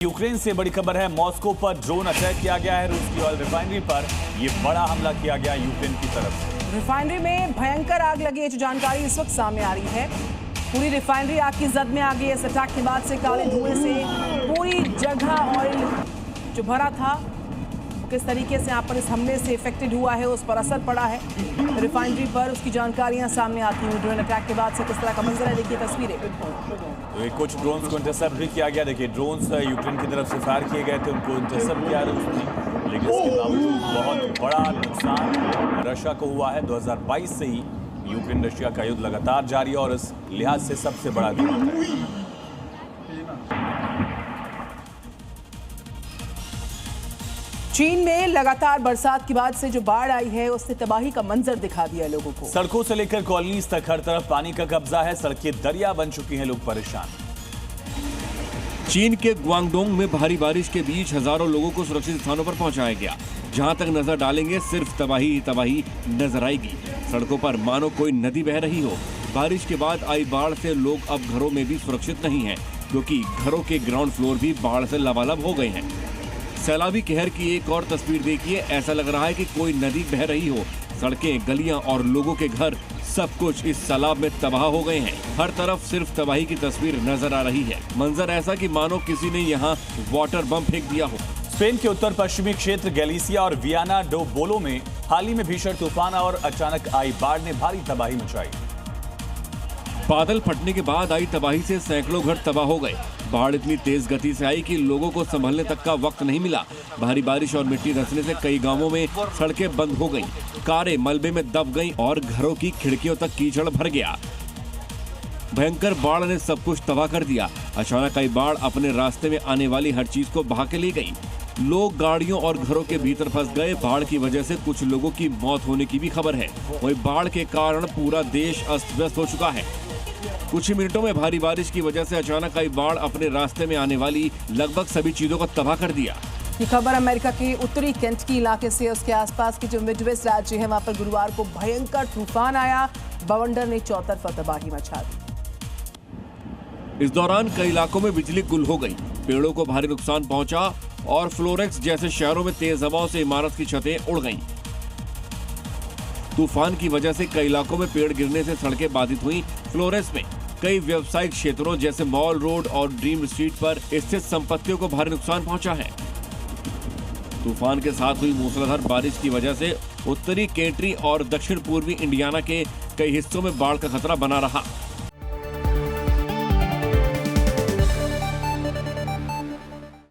Ukraine से बड़ी खबर है। मॉस्को पर ड्रोन अटैक किया गया है। रूस की ऑयल रिफाइनरी पर यह बड़ा हमला किया गया यूक्रेन की तरफ से। रिफाइनरी में भयंकर आग लगी है, जो जानकारी इस वक्त सामने आ रही है। पूरी रिफाइनरी आग की जद में आ गई है। इस अटैक के बाद से काले धुएं से पूरी जगह ऑयल जो भरा था किस तरीके से यहाँ पर इस हमले से इफेक्टेड हुआ है, उस पर असर पड़ा है रिफाइनरी पर। उसकी जानकारियां सामने आती हुई ड्रोन अटैक के बाद से किस तरह का मंजर है, देखिए तस्वीरें। तो कुछ ड्रोन्स को इंटरसेप्ट भी किया गया। देखिए ड्रोन्स यूक्रेन की तरफ से फायर किए गए थे, उनको इंटरसेप्ट किया रूस ने, लेकिन इसके बावजूद बहुत बड़ा नुकसान रशिया को हुआ है। 2022 से ही यूक्रेन रशिया का युद्ध लगातार जारी है और इस लिहाज से सबसे बड़ा धमाका है। चीन में लगातार बरसात के बाद से जो बाढ़ आई है, उसने तबाही का मंजर दिखा दिया लोगों को। सड़कों से लेकर कॉलोनीज तक हर तरफ पानी का कब्जा है। सड़कें दरिया बन चुकी हैं, लोग परेशान। चीन के ग्वांगडोंग में भारी बारिश के बीच हजारों लोगों को सुरक्षित स्थानों पर पहुंचाया गया। जहां तक नजर डालेंगे सिर्फ तबाही ही तबाही नजर आएगी। सड़कों पर मानो कोई नदी बह रही हो। बारिश के बाद आई बाढ़ से लोग अब घरों में भी सुरक्षित नहीं हैं, क्योंकि घरों के ग्राउंड फ्लोर भी बाढ़ से लबालब हो गए हैं। सैलाबी कहर की एक और तस्वीर देखिए। ऐसा लग रहा है कि कोई नदी बह रही हो। सड़कें, गलियां और लोगों के घर सब कुछ इस सैलाब में तबाह हो गए हैं। हर तरफ सिर्फ तबाही की तस्वीर नजर आ रही है। मंजर ऐसा कि मानो किसी ने यहाँ वाटर बम फेंक दिया हो। स्पेन के उत्तर पश्चिमी क्षेत्र गैलिसिया और वियाना डो बोलो में हाल ही में भीषण तूफान और अचानक आई बाढ़ ने भारी तबाही मचाई। बादल फटने के बाद आई तबाही से सैकड़ों घर तबाह हो गए। बाढ़ इतनी तेज गति से आई कि लोगों को संभलने तक का वक्त नहीं मिला। भारी बारिश और मिट्टी धंसने से कई गांवों में सड़कें बंद हो गईं, कारें मलबे में दब गईं और घरों की खिड़कियों तक कीचड़ भर गया। भयंकर बाढ़ ने सब कुछ तबाह कर दिया। अचानक आई बाढ़ अपने रास्ते में आने वाली हर चीज को बहा के ले गई। लोग गाड़ियों और घरों के भीतर फंस गए। बाढ़ की वजह से कुछ लोगों की मौत होने की भी खबर है। वहीं बाढ़ के कारण पूरा देश अस्त व्यस्त हो चुका है। कुछ ही मिनटों में भारी बारिश की वजह से अचानक आई बाढ़ अपने रास्ते में आने वाली लगभग सभी चीजों को तबाह कर दिया। ये खबर अमेरिका के उत्तरी केंटकी इलाके से। उसके आसपास के जो मिडवेस्ट राज्य है, वहां पर गुरुवार को भयंकर तूफान आया। बवंडर ने चौतरफा तबाही मचा दी। इस दौरान कई इलाकों में बिजली गुल हो गई, पेड़ों को भारी नुकसान पहुंचा और फ्लोरेंस जैसे शहरों में तेज हवाओं से इमारत की छतें उड़ गईं। तूफान की वजह से कई इलाकों में पेड़ गिरने से सड़कें बाधित हुई। फ्लोरेंस में कई व्यावसायिक क्षेत्रों जैसे मॉल रोड और ड्रीम स्ट्रीट पर स्थित संपत्तियों को भारी नुकसान पहुंचा है। तूफान के साथ हुई मूसलाधार बारिश की वजह से उत्तरी केंट्री और दक्षिण पूर्वी इंडियाना के कई हिस्सों में बाढ़ का खतरा बना रहा।